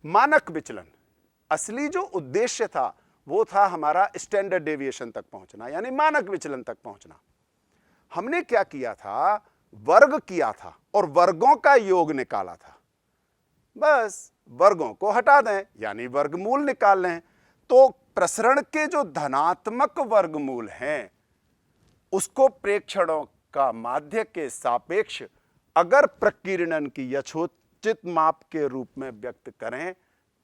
मानक विचलन, असली जो उद्देश्य था वो था हमारा स्टैंडर्ड डेविएशन तक पहुंचना, यानी मानक विचलन तक पहुंचना। हमने क्या किया था, वर्ग किया था और वर्गों का योग निकाला था। बस वर्गों को हटा दें यानी वर्गमूल निकाल लें, तो प्रसरण के जो धनात्मक वर्गमूल हैं उसको प्रेक्षणों का माध्य के सापेक्ष अगर प्रकीर्णन की यथोचित माप के रूप में व्यक्त करें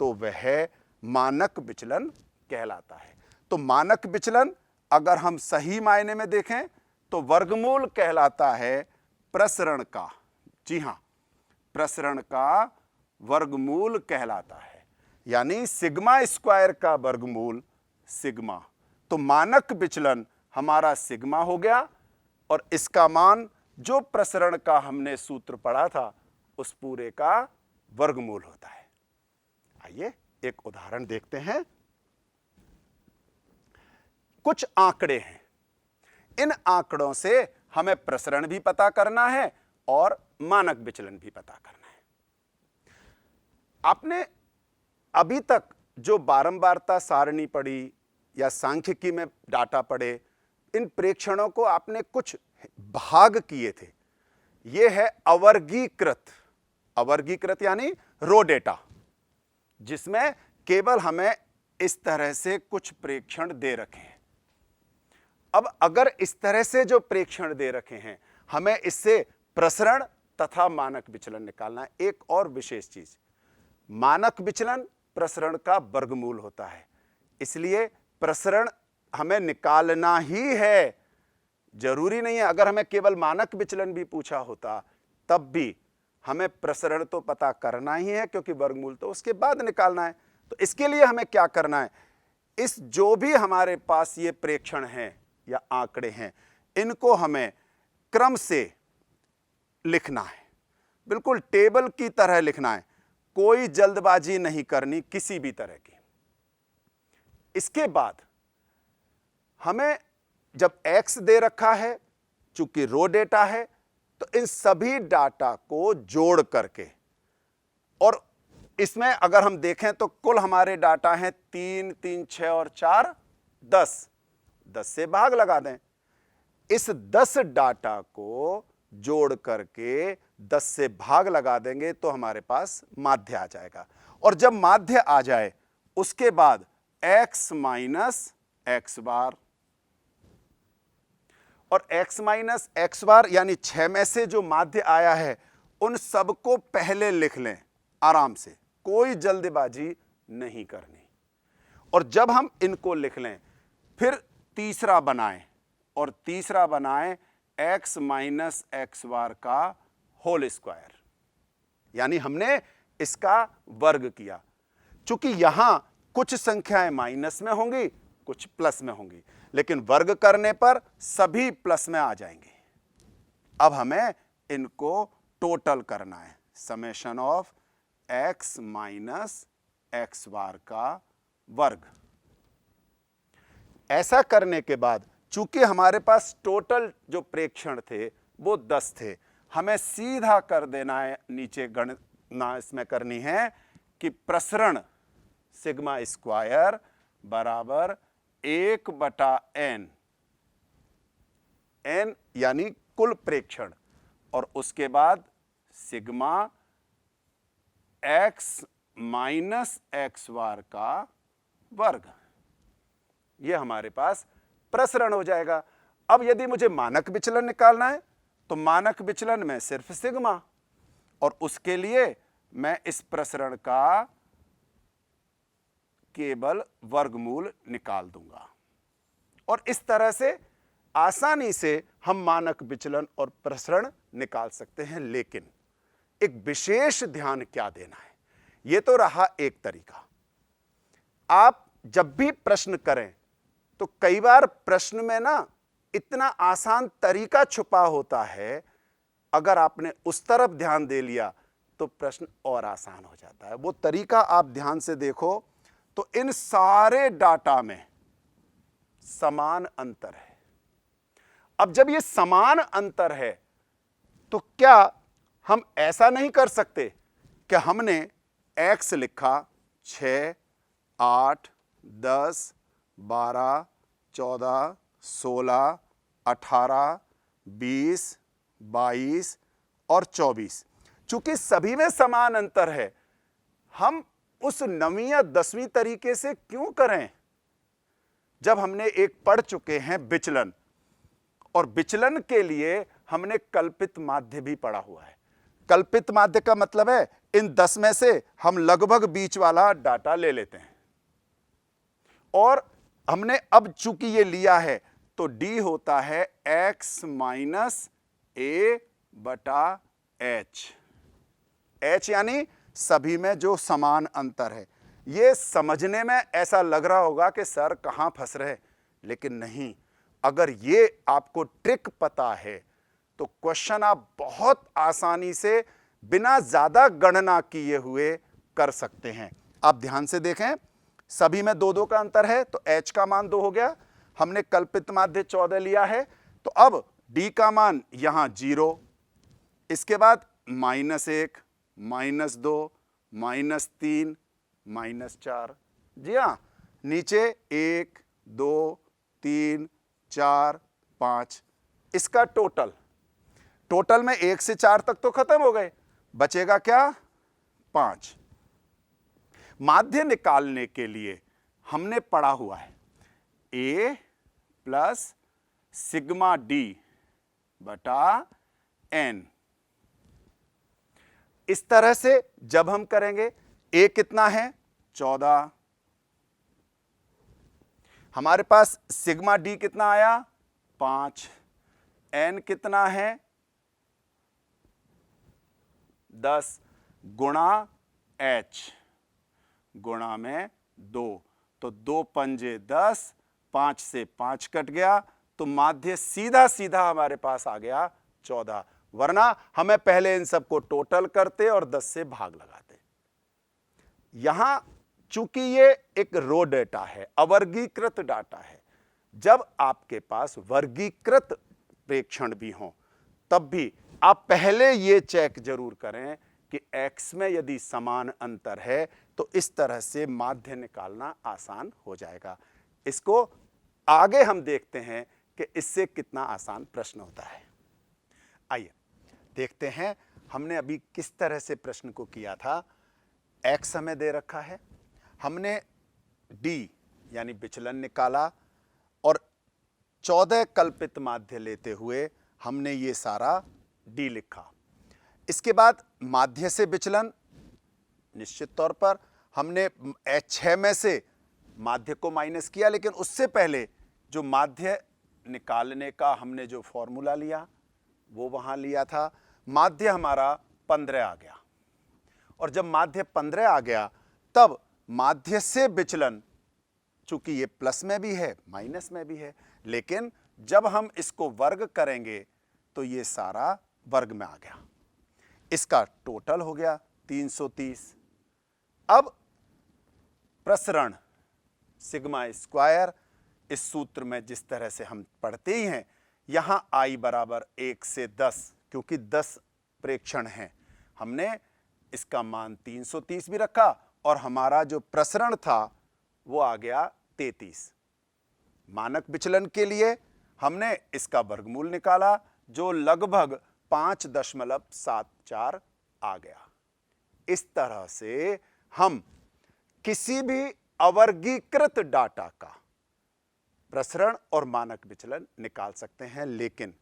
तो वह मानक विचलन कहलाता है। तो मानक विचलन अगर हम सही मायने में देखें तो वर्गमूल कहलाता है प्रसरण का। जी हां, प्रसरण का वर्गमूल कहलाता है, यानी सिग्मा स्क्वायर का वर्गमूल सिग्मा। तो मानक विचलन हमारा सिग्मा हो गया और इसका मान जो प्रसरण का हमने सूत्र पढ़ा था उस पूरे का वर्गमूल होता है। आइए एक उदाहरण देखते हैं। कुछ आंकड़े हैं, इन आंकड़ों से हमें प्रसरण भी पता करना है और मानक विचलन भी पता करना है। आपने अभी तक जो बारंबारता सारणी पढ़ी या सांख्यिकी में डाटा पढ़े, इन प्रेक्षणों को आपने कुछ भाग किए थे। यह है अवर्गीकृत, अवर्गीकृत यानी रो डेटा, जिसमें केवल हमें इस तरह से कुछ प्रेक्षण दे रखे हैं। अब अगर इस तरह से जो प्रेक्षण दे रखे हैं, हमें इससे प्रसरण तथा मानक विचलन निकालना है। एक और विशेष चीज, मानक विचलन प्रसरण का वर्गमूल होता है, इसलिए प्रसरण हमें निकालना ही है। जरूरी नहीं है, अगर हमें केवल मानक विचलन भी पूछा होता तब भी हमें प्रसरण तो पता करना ही है, क्योंकि वर्गमूल तो उसके बाद निकालना है। तो इसके लिए हमें क्या करना है, इस जो भी हमारे पास ये प्रेक्षण हैं या आंकड़े हैं, इनको हमें क्रम से लिखना है, बिल्कुल टेबल की तरह लिखना है, कोई जल्दबाजी नहीं करनी किसी भी तरह की। इसके बाद हमें जब x दे रखा है, चूंकि रो डेटा है, तो इन सभी डाटा को जोड़ करके, और इसमें अगर हम देखें तो कुल हमारे डाटा हैं 3, 3, 6 और 4, 10। 10 से भाग लगा दें। इस 10 डाटा को जोड़ करके 10 से भाग लगा देंगे तो हमारे पास माध्य आ जाएगा। और जब माध्य आ जाए उसके बाद x माइनस एक्स बार, और x माइनस एक्स बार यानी 6 में से जो माध्य आया है उन सबको पहले लिख लें आराम से, कोई जल्दबाजी नहीं करनी। और जब हम इनको लिख लें फिर तीसरा बनाएं, और तीसरा बनाएं x माइनस एक्स बार का होल स्क्वायर, यानी हमने इसका वर्ग किया। चूंकि यहां कुछ संख्याएं माइनस में होंगी, कुछ प्लस में होंगी, लेकिन वर्ग करने पर सभी प्लस में आ जाएंगे। अब हमें इनको टोटल करना है, summation of x minus x bar का वर्ग। ऐसा करने के बाद चूंकि हमारे पास टोटल जो प्रेक्षण थे वो 10 थे, हमें सीधा कर देना है, नीचे गणना इसमें करनी है कि प्रसरण सिग्मा स्क्वायर बराबर 1/n, n यानी कुल प्रेक्षण, और उसके बाद sigma x minus x bar का वर्ग। यह हमारे पास प्रसरण हो जाएगा। अब यदि मुझे मानक विचलन निकालना है तो मानक विचलन में सिर्फ सिग्मा, और उसके लिए मैं इस प्रसरण का केवल वर्गमूल निकाल दूंगा। और इस तरह से आसानी से हम मानक विचलन और प्रसरण निकाल सकते हैं। लेकिन एक विशेष ध्यान क्या देना है, यह तो रहा एक तरीका। आप जब भी प्रश्न करें तो कई बार प्रश्न में ना इतना आसान तरीका छुपा होता है, अगर आपने उस तरफ ध्यान दे लिया तो प्रश्न और आसान हो जाता है। वो तरीका आप ध्यान से देखो तो इन सारे डाटा में समान अंतर है। अब जब ये समान अंतर है तो क्या हम ऐसा नहीं कर सकते कि हमने x लिखा 6, 8, 10, 12, 14, 16, 18, 20, 22 और 24। चूंकि सभी में समान अंतर है, हम उस 9वीं या 10वीं तरीके से क्यों करें, जब हमने एक पढ़ चुके हैं विचलन, और विचलन के लिए हमने कल्पित माध्य भी पढ़ा हुआ है। कल्पित माध्य का मतलब है इन 10 में से हम लगभग बीच वाला डाटा ले लेते हैं, और हमने अब चूंकि ये लिया है तो d होता है x माइनस a बटा h। h यानी सभी में जो समान अंतर है। ये समझने में ऐसा लग रहा होगा कि सर कहां फंस रहे, लेकिन नहीं, अगर ये आपको ट्रिक पता है तो क्वेश्चन आप बहुत आसानी से बिना ज्यादा गणना किए हुए कर सकते हैं। आप ध्यान से देखें, सभी में 2 2 का अंतर है तो h का मान 2 हो गया। हमने कल्पित माध्य 14 लिया है तो अब d का मान यहां 0, इसके बाद -1, -2, -3, -4। जी हां, नीचे 1, 2, 3, 4, 5, इसका टोटल में 1 से 4 तक तो खत्म हो गए, बचेगा क्या? 5। माध्य निकालने के लिए हमने पढ़ा हुआ है a प्लस सिग्मा d बटा n। इस तरह से जब हम करेंगे, a कितना है? 14। हमारे पास सिग्मा d कितना आया? 5। n कितना है? 10 गुणा h गुणा में 2, तो 2 पंजे 10, 5 से 5 कट गया, तो माध्य सीधा सीधा हमारे पास आ गया 14। वरना हमें पहले इन सबको टोटल करते और 10 से भाग लगाते। यहां चूंकि ये एक रो डेटा है, अवर्गीकृत डाटा है, जब आपके पास वर्गीकृत प्रेक्षण भी हो तब भी आप पहले ये चेक जरूर करें कि x में यदि समान अंतर है तो इस तरह से माध्य निकालना आसान हो जाएगा। इसको आगे हम देखते हैं कि इससे कितना आसान प्रश्न होता है। आइए देखते हैं हमने अभी किस तरह से प्रश्न को किया था। x हमें दे रखा है, हमने d यानी विचलन निकाला और 14 कल्पित माध्य लेते हुए हमने ये सारा d लिखा। इसके बाद माध्य से विचलन, निश्चित तौर पर हमने 6 में से माध्य को माइनस किया, लेकिन उससे पहले जो माध्य निकालने का हमने जो फॉर्मूला लिया वो वहां लिया था। माध्य हमारा 15 आ गया, और जब माध्य 15 आ गया तब माध्य से विचलन, चूंकि ये प्लस में भी है माइनस में भी है, लेकिन जब हम इसको वर्ग करेंगे तो ये सारा वर्ग में आ गया। इसका टोटल हो गया 330। अब प्रसरण सिग्मा स्क्वायर, इस सूत्र में जिस तरह से हम पढ़ते ही हैं, यहां i बराबर 1 से 10, क्योंकि 10 प्रेक्षण हैं, हमने इसका मान 330 भी रखा और हमारा जो प्रसरण था वो आ गया 33। मानक विचलन के लिए हमने इसका वर्गमूल निकाला जो लगभग 5.74 आ गया। इस तरह से हम किसी भी अवर्गीकृत डाटा का प्रसरण और मानक विचलन निकाल सकते हैं, लेकिन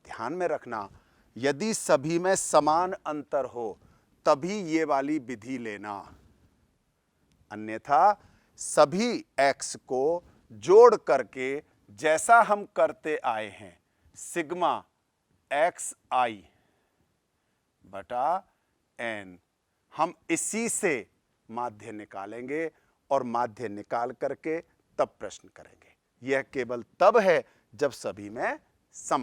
ध्यान में रखना, यदि सभी में समान अंतर हो तभी ये वाली विधि लेना, अन्यथा सभी x को जोड़ करके जैसा हम करते आए हैं, सिग्मा xi बटा n, हम इसी से माध्य निकालेंगे और माध्य निकाल करके तब प्रश्न करेंगे। यह केवल तब है जब सभी में समान